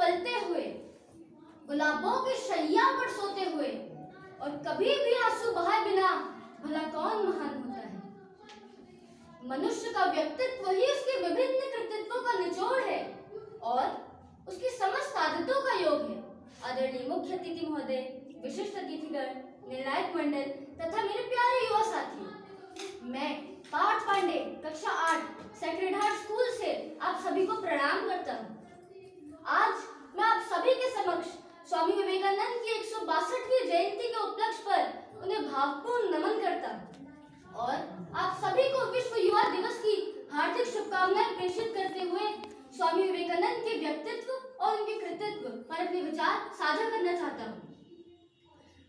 उबलते हुए, गुलाबों की शैया पर सोते हुए और कभी भी आंसू बहाए बिना भला कौन महान होता है। मनुष्य का व्यक्तित्व ही उसके विभिन्न कृतित्वों का निचोड़ है और उसकी समस्त आदतों का योग है। आदरणीय मुख्य अतिथि महोदय, विशिष्ट अतिथिगण, निर्णायक मंडल तथा मेरे प्यारे युवा साथियों, मैं पार्थ पांडे, कक्षा 8 सेक्रेड हार्ट स्कूल से आप सभी को प्रणाम करता हूँ। आज मैं आप सभी के समक्ष स्वामी विवेकानंद की 162वीं जयंती के उपलक्ष्य पर उन्हें भावपूर्ण नमन करता हूँ और आप सभी को विश्व युवा दिवस की हार्दिक शुभकामनाएं प्रेषित करते हुए स्वामी विवेकानंद के व्यक्तित्व और उनके कृतित्व पर अपने विचार साझा करना चाहता हूँ।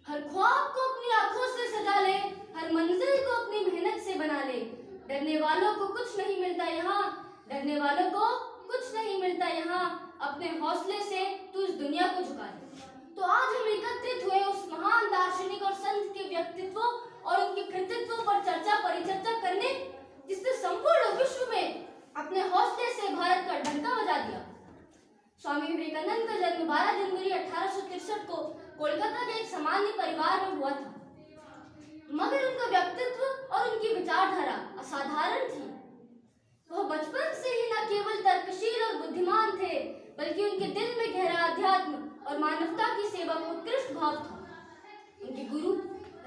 हर ख्वाब को अपनी आंखों से सजा ले, हर मंजिल को अपनी मेहनत से बना ले। डरने वालों को कुछ नहीं मिलता यहाँ, डरने वालों को कुछ नहीं मिलता यहाँ। अपने हौसले से तू इस दुनिया को झुका दे। तो आज हम एकत्रित हुए उस महान दार्शनिक और संत के व्यक्तित्वों और उनके कृतित्वों पर परिचर्चा करने, जिसने संपूर्ण विश्व में अपने हौसले से भारत का डंका बजा दिया। स्वामी विवेकानंद का जन्म 12 जनवरी 1863 को कोलकाता के एक सामान्य परिवार में हुआ था, मगर उनका व्यक्तित्व और उनकी विचारधारा असाधारण थी। वह बचपन से ही न केवल तर्कशील और बुद्धिमान थे, बल्कि उनके दिल में गहरा अध्यात्म और मानवता की सेवा का उत्कृष्ट भाव था। उनके गुरु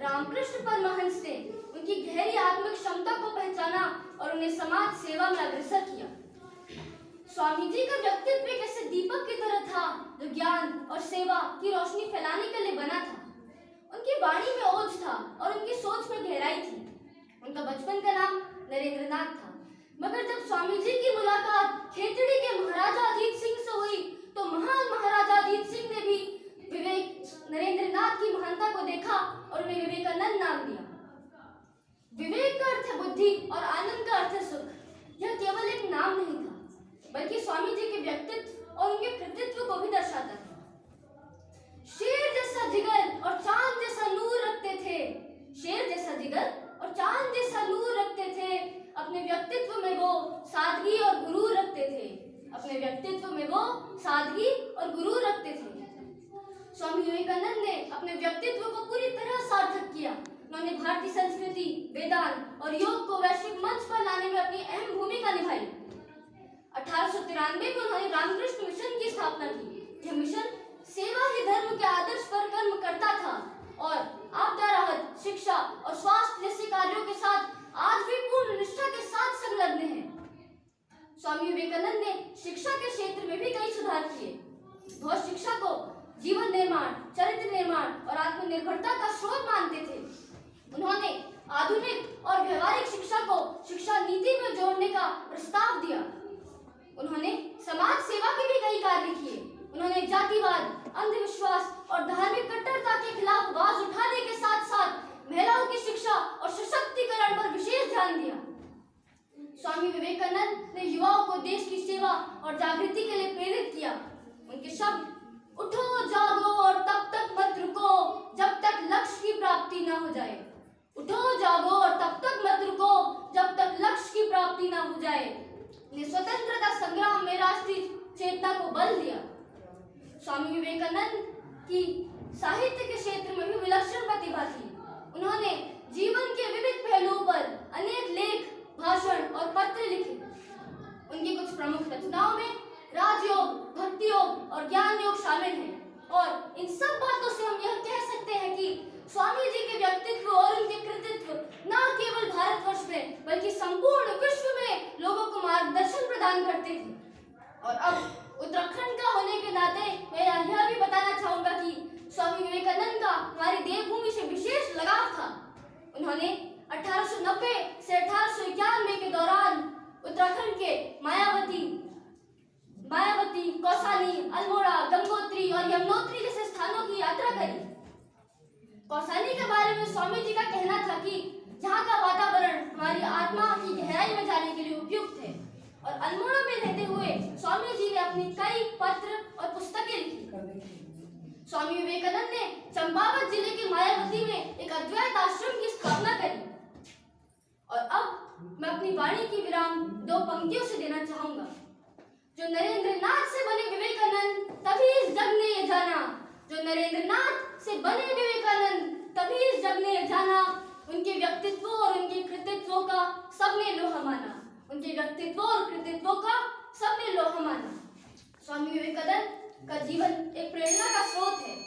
रामकृष्ण परमहंस ने उनकी गहरी आत्मिक क्षमता को पहचाना और उन्हें समाज सेवा में अग्रसर किया। स्वामी जी का व्यक्तित्व एक ऐसे दीपक की तरह था जो ज्ञान और सेवा की रोशनी फैलाने के लिए बना था। उनकी वाणी में ओज था और उनकी सोच में गहराई थी। उनका बचपन का नाम नरेंद्रनाथ था, मगर जब स्वामी जी की मुलाकात खेतड़ी के महाराजा अजीत सिंह से हुई तो महान महाराजा अजीत सिंह ने भी नरेंद्रनाथ की महानता को देखा और उन्हें विवेकानंद नाम दिया। विवेक का अर्थ है बुद्धि और आनंद का अर्थ है सुख। यह केवल एक नाम नहीं था, बल्कि स्वामी जी के व्यक्तित्व और उनके कृतित्व को भी दर्शाता था। शेर जैसा जिगर और चांद जैसा नूर रखते थे, शेर जैसा जिगर और चांद जैसा नूर रखते थे। अपने व्यक्तित्व में वो सादगी और गुरूर रखते थे, अपने व्यक्तित्व में वो सादगी और गुरूर रखते थे। स्वामी विवेकानंद ने अपने व्यक्तित्व को पूरी तरह सार्थक किया। उन्होंने भारतीय संस्कृति, वेदांत और योग को वैश्विक मंच पर लाने में अपनी अहम भूमिका निभाई। 1893 में उन्होंने रामकृष्ण मिशन की स्थापना की। यह मिशन सेवा ही धर्म के आदर्श पर कर्म करता था और आपदा राहत, शिक्षा और स्वास्थ्य जैसे कार्यों के साथ आज भी पूर्ण निष्ठा के साथ संलग्न है। स्वामी विवेकानंद ने शिक्षा के क्षेत्र में भी कई सुधार किए। वह शिक्षा को जीवन निर्माण, चरित्र निर्माण और आत्मनिर्भरता का स्रोत मानते थे। उन्होंने आधुनिक और व्यवहारिक शिक्षा को शिक्षा नीति में जोड़ने का प्रस्ताव दिया। उन्होंने समाज सेवा के भी कई कार्य किए। उन्होंने जातिवाद, अंधविश्वास और धार्मिक कट्टरता के खिलाफ आवाज उठाने के साथ साथ महिलाओं की शिक्षा और सशक्तिकरण पर विशेष ध्यान दिया। स्वामी विवेकानंद ने युवाओं को देश की सेवा और जागृति के लिए प्रेरित किया। उनके शब्द, उठो जागो और तब तक मत रुको जब तक लक्ष्य की प्राप्ति न हो जाए। उठो जागो और तब तक मत रुको जब तक लक्ष्य की प्राप्ति न हो जाए। ने स्वतंत्रता संग्राम में राष्ट्रीय चेतना को बल दिया। स्वामी विवेकानंद की साहित्य के क्षेत्र में भी विलक्षण प्रतिभा थी। उन्होंने जीवन के विविध पहलुओं पर अनेक लेख, भाषण और पत्र लिखे। उनकी कुछ प्रमुख रचनाओं में राजयोग, भक्ति योग और ज्ञान योग शामिल हैं और इन सब बातों से हम यह कह सकते हैं कि स्वामी जी के व्यक्तित्व और उनके कृतित्व न केवल भारतवर्ष में बल्कि संपूर्ण विश्व में लोगों को मार्गदर्शन प्रदान करते थे। और अब उत्तराखंड का होने के नाते मैं यह भी बताना चाहूंगा कि स्वामी विवेकानंद का हमारी देवभूमि से विशेष लगाव था। उन्होंने 1890 से 1891 के दौरान उत्तराखंड के मायावती, कौसानी, अल्मोड़ा, गंगोत्री और यमुनोत्री जैसे स्थानों की यात्रा करी। कौसानी के बारे में स्वामी जी का कहना था कि जहाँ का वातावरण हमारी आत्मा की गहराई में जाने के लिए उपयुक्त है। और अल्मोड़ा में रहते हुए स्वामी जी ने अपनी कई पत्र और पुस्तकें लिखी। स्वामी विवेकानंद ने चंपावत जिले के मायावती में एक अद्वैत आश्रम की स्थापना करी। और अब मैं अपनी वाणी की विराम 2 पंक्तियों से देना चाहूंगा। जो नरेंद्रनाथ से बने विवेकानंद तभी सबने लोहा माना। स्वामी विवेकानंद का जीवन एक प्रेरणा का स्रोत है।